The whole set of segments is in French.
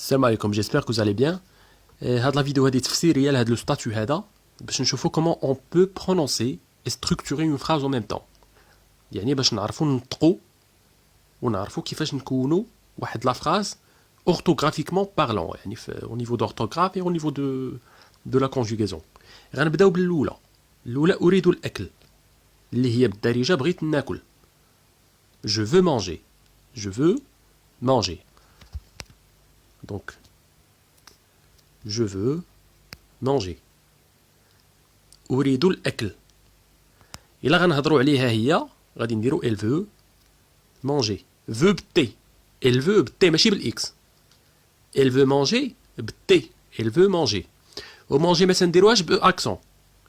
Salam alaikum, j'espère que vous allez bien. La vidéo est tafsiriya لهاد le statut هذا باش نشوفوا comment on peut prononcer et structurer une phrase en même temps. يعني باش نعرفوا ننطقوا ونعرفوا كيفاش نكونوا واحد la phrase orthographiquement parlant يعني au niveau d'orthographe et au niveau de la conjugaison. غنبداو بالاولى. الاولى اريد الاكل اللي هي بالدارجه بغيت ناكل. Je veux manger. Je veux manger. Donc je veux manger. أريد الأكل. إلا غنهضروا عليها هي غادي نديرو elle veut manger. veut بالتي. elle veut بالتي ماشي بالإكس. elle veut manger بالتي. elle veut manger. و manger ما تنديروهاش بأكسون.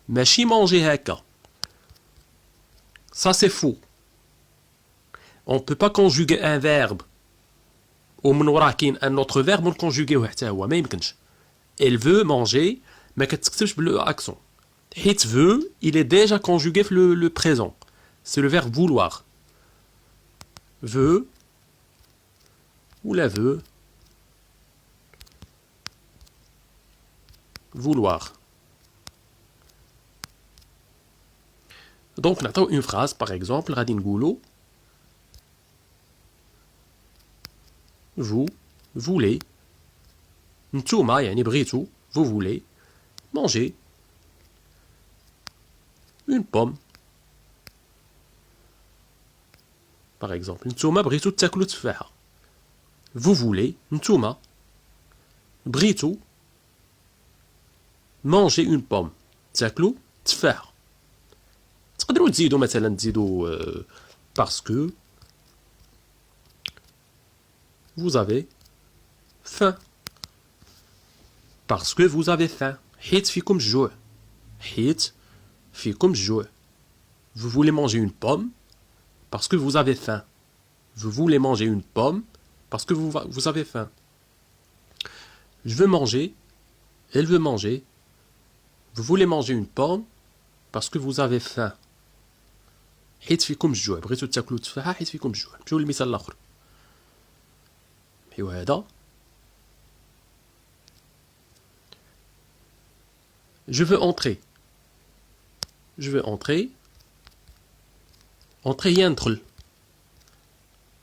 ماشي manger هكا. Ça c'est faux. On ne peut pas conjuguer un verbe ومن وراه كاين ان autre verbe ونكونجوغيوه حتى هو ما يمكنش. Elle veut manger ما كتكتبش بلو accent. حيت veut il est déjà conjugué في le présent. C'est le verbe vouloir. Veut ou la veut. Vouloir. Donc نعطيو une phrase par exemple غادي نقولو vous voulez نتوما يعني بغيتو vous voulez manger une pomme par exemple نتوما بغيتو تاكلو تفاحة vous voulez نتوما بغيتو manger une pomme تاكلو تفاحة تقدروا تزيدوا مثلا تزيدوا parce que vous avez faim. Parce que vous avez faim. حيت فيكم الجوع. حيت فيكم الجوع. Vous voulez manger une pomme parce que vous avez faim. Vous voulez manger une pomme parce que vous avez faim. Je veux manger. Elle veut manger. Vous voulez manger une pomme parce que vous avez faim. حيت فيكم الجوع. بغيتو تاكلوا تفاحة حيت فيكم الجوع. نمشيو للمثال الآخر. وهذا je veux entrer. Je veux entrer. Entrer هي ندخل.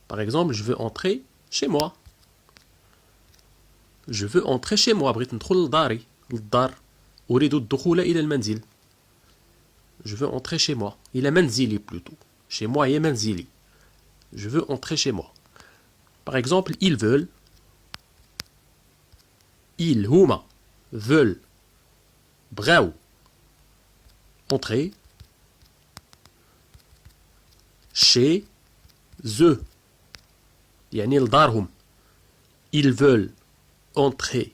Par exemple, je veux entrer chez moi. Je veux entrer chez moi. بغيت ندخل لداري للدار. أريد الدخول إلى المنزل. Je veux entrer chez moi. إلى منزلي plutôt. Chez moi هي منزلي. Je veux entrer chez moi. Par exemple, ils veulent. Ils, هما, veulent. بغاو. Entrer. Chez eux. يعني لدارهم. Ils veulent entrer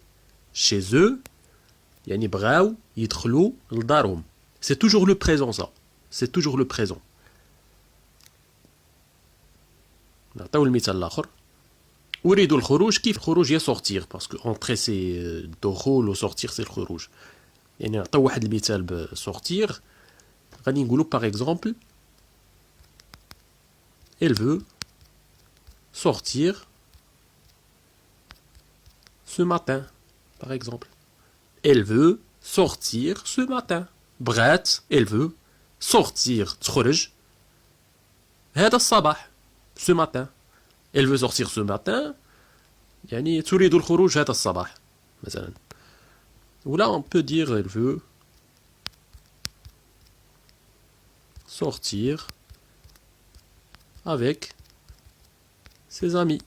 chez eux. يعني بغاو يدخلوا لدارهم. C'est toujours le présent ça. C'est toujours le présent. نعطيو المثال الآخر. أريد الخروج كيف الخروج هي sortir parce que entrer c'est دخول و sortir c'est الخروج. يعني نعطيو واحد المثال ب sortir غادي نقولو par exemple elle veut sortir ce matin par exemple. Elle veut sortir ce matin. بغات elle veut sortir تخرج هذا الصباح ce matin. Elle veut sortir ce matin يعني تريد الخروج هذا الصباح مثلا. ولا on peut dire elle veut sortir avec ses amis.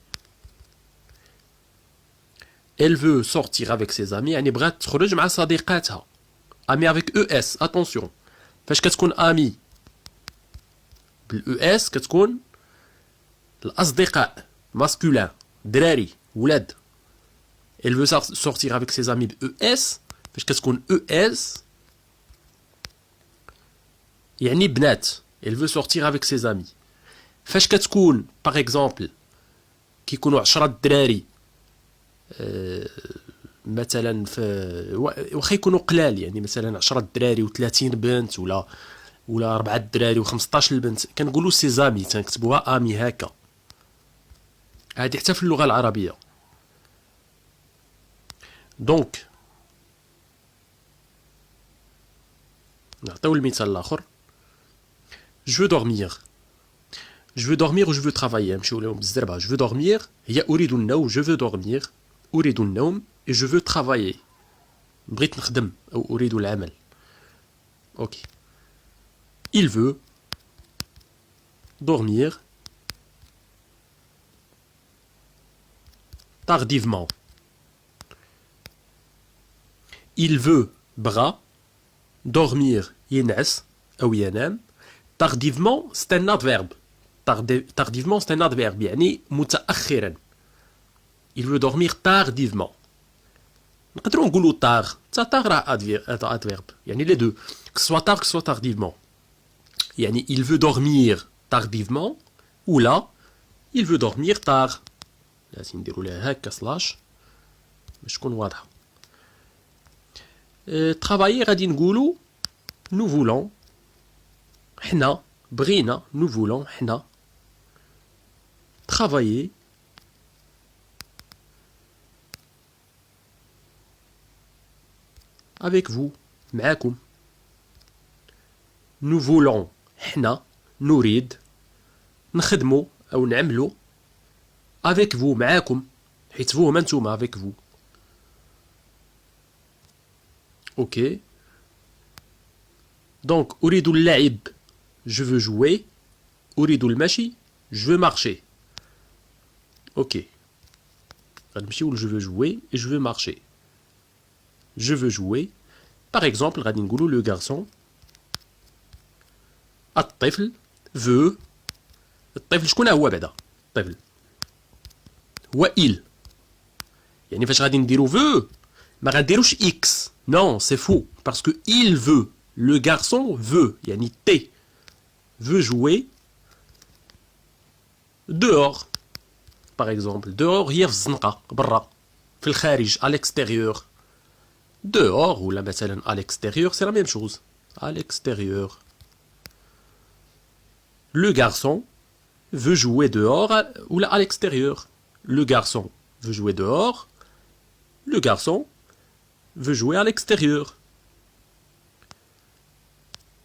Elle veut sortir avec ses amis يعني بغات تخرج مع صديقاتها. Ami avec ES attention. فاش كتكون ami بالES كتكون الأصدقاء masculin دراري ولاد. Elle veut sortir avec ses amis ES فاش كتكون ES يعني بنات. Elle veut sortir avec ses amis. فاش كتكون par exemple كيكونوا 10 دراري مثلا واخا يكونوا قلال يعني مثلا 10 دراري و30 بنت ولا 4 دراري و15 البنت كنقولوا سي زامي تنكتبوها امي هكا. هذه حتى في اللغة العربية. Donc, نعطيو المثال الآخر. Je veux dormir. Je veux dormir ou je veux travailler. نمشيو لهم بالزربة. Je veux dormir. هي أريد النوم. Je veux dormir. أريد النوم. Et je veux travailler. بغيت نخدم أو أريد العمل. Ok. Il veut dormir tardivement. Il veut bras dormir ينعس أو ينام. Tardivement c'est un adverbe. Tardivement c'est un adverbe يعني متأخرا. Il veut dormir tardivement. نقدروا نقولوا tard. tard راه adverbe. يعني les deux. Que ce soit tard que ce soit tardivement. يعني il veut dormir tardivement ou là il veut dormir tard. لازم نديروا لها هكا سلاش باش تكون واضحه. travailler غادي نقولوا nous voulons حنا بغينا nous voulons حنا travailler avec vous معاكم. nous voulons حنا نريد نخدموا أو نعملوا avec vous معاكم حيت vous هما نتوما avec vous. ok. donc أريد اللعب je veux jouer. أريد المشي je veux marcher. ok. غنمشيو ل je veux jouer et je veux marcher. je veux jouer. par exemple غادي نقولوا le garçon الطفل veut. الطفل شكون هو بعدا الطفل هو il. يعني فاش غادي نديرو veut ما غنديروش x. non c'est faux parce que il veut. le garçon veut يعني t veut jouer dehors par exemple. dehors هي في الزنقة برا في الخارج à l'extérieur. dehors ou là مثلا à l'extérieur c'est la même chose à l'extérieur. le garçon veut jouer dehors ou là à l'extérieur. le garçon veut jouer dehors. le garçon veut jouer à l'extérieur.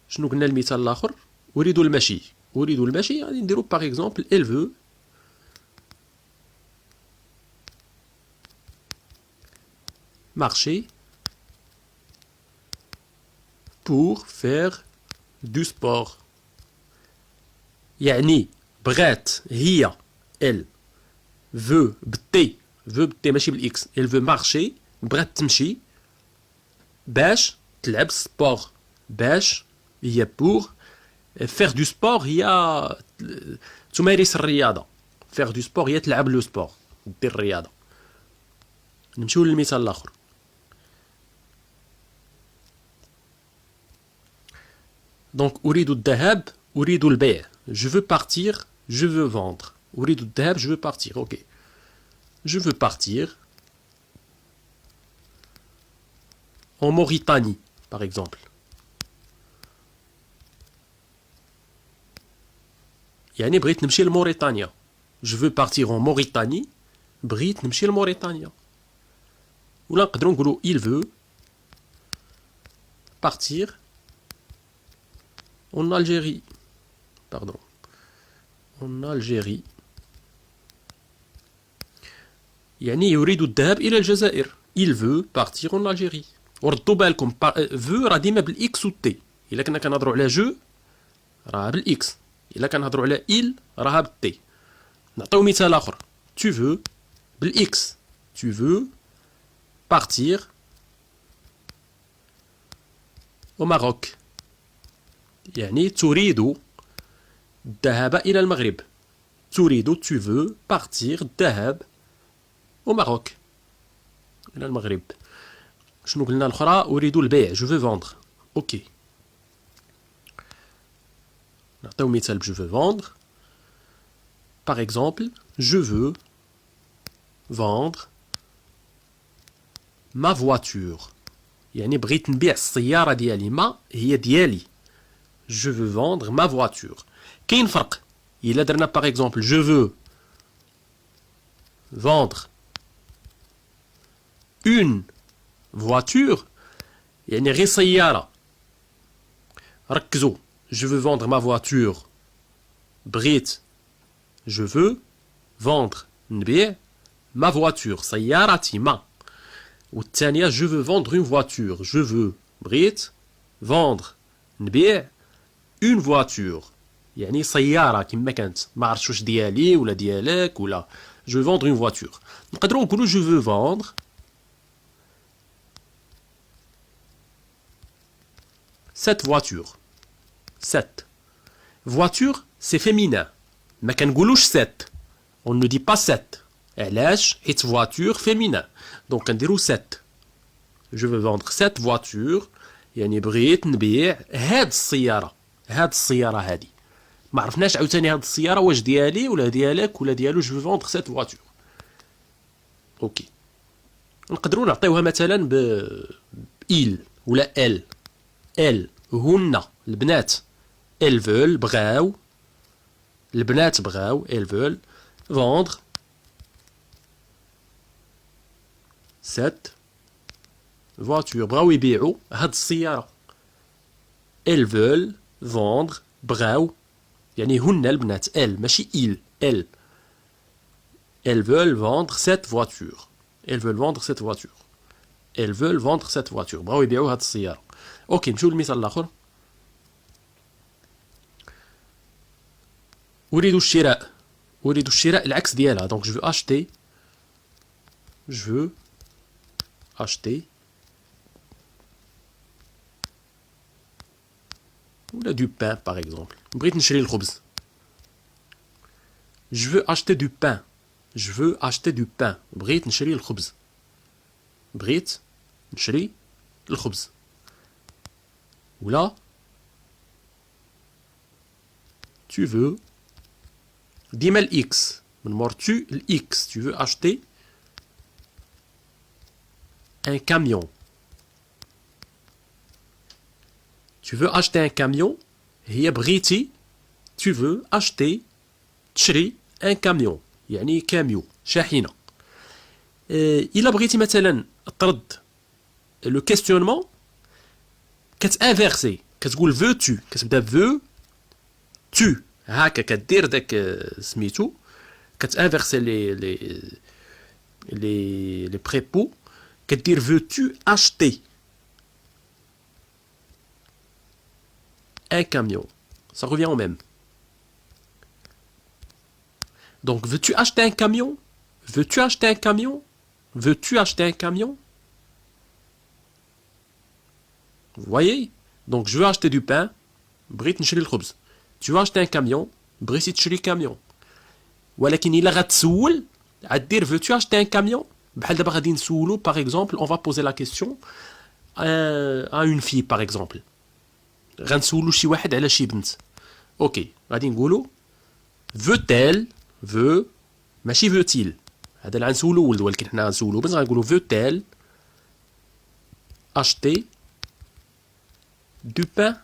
شنو قلنا المثال الآخر؟ أريد المشي. أريد المشي غادي نديرو par exemple elle veut marcher pour faire du sport. يعني بغات هي elle veut بتي veut بتي ماشي بالإكس. elle veut marcher بغات تمشي باش تلعب سبور. باش هي pour faire du sport هي تمارس الرياضة. faire du sport هي تلعب لو سبور دير الرياضة. نمشيو للمثال الآخر. donc أريد الذهاب أريد البيع. je veux partir je veux vendre. أريد الذهاب je veux partir. ok. je veux partir en Mauritanie par exemple. يعني بغيت نمشي لموريتانيا. je veux partir en Mauritanie بغيت نمشي لموريتانيا. ولا نقدروا نقولوا il veut partir en Algérie. pardon en Algérie. يعني يريد الذهاب إلى الجزائر. il veut partir en Algérie. وردوا بالكم veut راه ديما بالإكس والتي. إلا كنا كنهضروا على جو راه بالإكس. إلا كنهضروا على il راها بالتي. نعطيو مثال آخر. tu veux بالإكس. tu veux partir au Maroc. يعني تريد الذهاب إلى المغرب. تريد tu veux partir الذهاب au Maroc إلى المغرب. شنو قلنا الأخرى؟ أريد البيع je veux vendre. ok. نعطيو مثال je veux vendre. par exemple je veux vendre ma voiture. يعني بغيت نبيع السيارة ديالي. ما هي ديالي. je veux vendre ma voiture. كاين فرق إلا درنا par exemple je veux vendre une voiture يعني غير سيارة. ركزوا je veux vendre ma voiture بغيت je veux vendre نبيع ma voiture سيارتي ما. والثانية je veux vendre une voiture je veux بغيت vendre نبيع une voiture يعني سيارة كما كانت ما عرفتش واش ديالي ولا ديالك ولا je veux vendre une voiture. نقدروا نقولوا je veux vendre cette voiture. Cette voiture c'est féminin ما كنقولوش cette on ne dit pas cette علاش حيت voiture féminin donc كنديروا cette je veux vendre cette voiture يعني بغيت نبيع هاد السيارة هاد السيارة هادي ما عرفناش عاوتاني هاد السيارة واش ديالي ولا ديالك ولا ديالو je veux vendre cette voiture. اوكي نقدروا نعطيوها مثلا ب il ولا elle هن البنات elles veulent بغاو البنات بغاو elles veulent vendre cette voiture بغاو يبيعوا هاد السيارة elles veulent vendre بغاو يعني هن البنات elles ماشي il elles veulent vendre cette voiture elles veulent vendre cette voiture elles veulent vendre cette voiture بغاو يبيعوا هاد السيارة. اوكي نمشيو للمثال الاخر. اريد الشراء العكس ديالها donc je veux acheter ولا du pain par exemple بغيت نشري الخبز je veux acheter du pain بغيت نشري الخبز ولا tu veux ديما الاكس من مور tu الاكس tu veux acheter un camion هي بغيتي tu veux acheter تشري un camion يعني كاميو شاحنة. إلا بغيتي مثلا ترد لو كيستيونمون كتانفيرسي كتقول veux-tu كتبدا veux-tu هكا كدير داك سميتو كتانفيرسي لي بريبو كدير veux-tu acheter un camion ça revient au même. Donc veux-tu acheter un camion vous voyez donc je veux acheter du pain بغيت نشري الخبز tu veux acheter un camion بغيتي تشري كاميون. ولكن الا غتسول غدير veux-tu acheter un camion بحال دابا غادي نسولو par exemple on va poser la question à une fille par exemple غنسولو شي واحد على شي بنت. اوكي غادي نقولو veut-elle veut ماشي veut-il هذا اللي غنسولو ولد ولكن حنا غنسولو بنت غنقولو veut-elle acheter du pain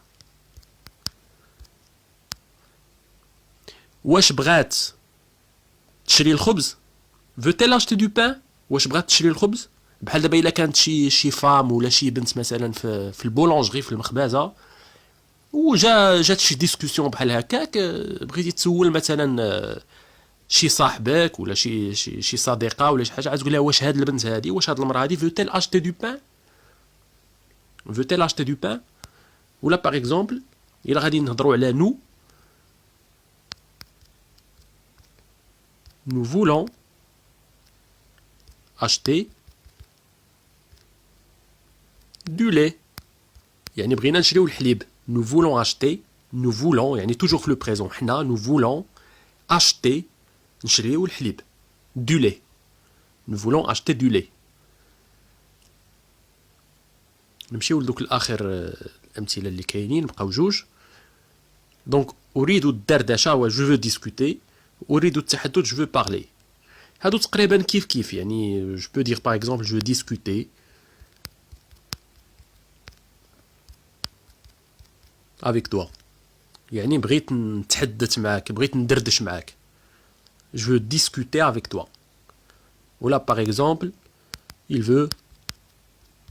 واش بغات تشري الخبز veut-elle acheter du pain واش بغات تشري الخبز بحال دابا الا كانت شي فام ولا شي بنت مثلا في البولونجري في المخبازه جات شي ديسكوسيون بحال هكاك بغيتي تسول مثلا شي صاحبك ولا شي صديقه ولا شي حاجه تقول لها واش هاد البنت هادي واش هاد المراه هادي veut-elle acheter du pain ولا باغ اكزومبل الا غادي نهضروا على nous voulons acheter du lait يعني بغينا نشريو الحليب nous voulons يعني toujours في le présent حنا nous voulons acheter نشريو الحليب du lait nous voulons acheter du lait. نمشيو لدوك الاخر الامثله اللي كاينين بقاو جوج. دونك اريد الدردشه و جو veux discuter اريد التحدث je veux parler. هادو تقريبا كيف يعني je peux dire par exemple je veux discuter avec toi يعني بغيت نتحدث معاك بغيت ندردش معاك je veux discuter avec toi. ولا par exemple il veut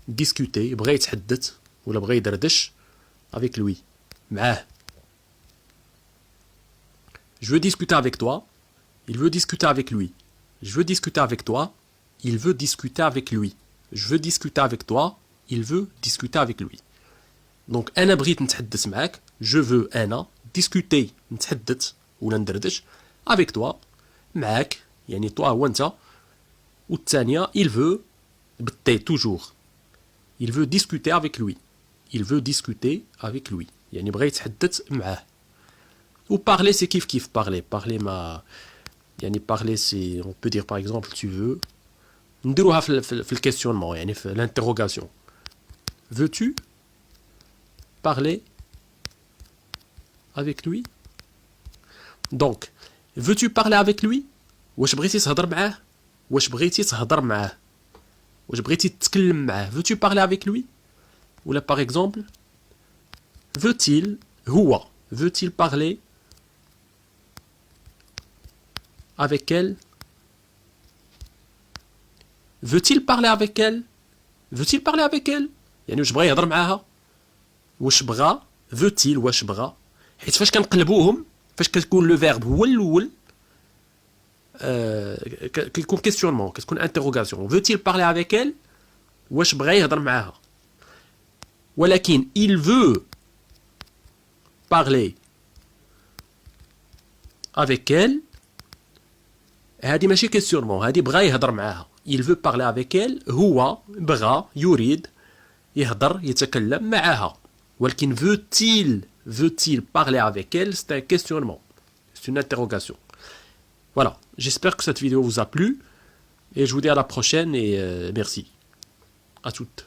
discuter بغى يتحدث ولا بغى يدردش avec lui معاه. Je veux discuter avec toi. Il veut discuter avec lui. Je veux discuter avec toi. Il veut discuter avec lui. Je veux discuter avec toi. Il veut discuter avec lui. Donc أنا بغيت نتحدث معاك. Je veux أنا discuter نتحدث ولا ندردش avec toi معاك يعني toi هو أنت. والثانية il veut بالتي toujours. Il veut discuter avec lui. Il veut discuter avec lui. يعني بغى يتحدث معاه. Ou parler c'est kiff kiff parler. Parler ma يعني parler c'est on peut dire par exemple tu veux نديروها في الكيستيونمون يعني في l'interrogation. Veux-tu parler avec lui? Donc veux-tu parler avec lui? واش بغيتي تهضر معاه؟ واش بغيتي تهضر معاه؟ واش بغيتي تتكلم معاه؟ Veux-tu parler avec lui? Ou là par exemple veut-il هو veut-il parler avec elle? Veut-il parler avec elle? Veut-il parler avec elle? يعني واش بغا يهضر معاها؟ واش بغا veut-il واش بغا؟ حيت فاش كنقلبوهم فاش كتكون لو فيرب هو الاول كيكون كيستيونمون كتكون انتروغاسيون. Veut-il parler avec elle? واش بغا يهضر معاها؟ ولكن il veut parler avec elle هادي ماشي كيستيونمون هادي بغا يهضر معاها. Il veut parler avec elle هو بغا يريد يهضر يتكلم معاها. ولكن veut-il parler avec elle? C'est un questionnement. C'est une interrogation. Voilà, j'espère que cette vidéo vous a plu et je vous dis à la prochaine et merci. À toutes.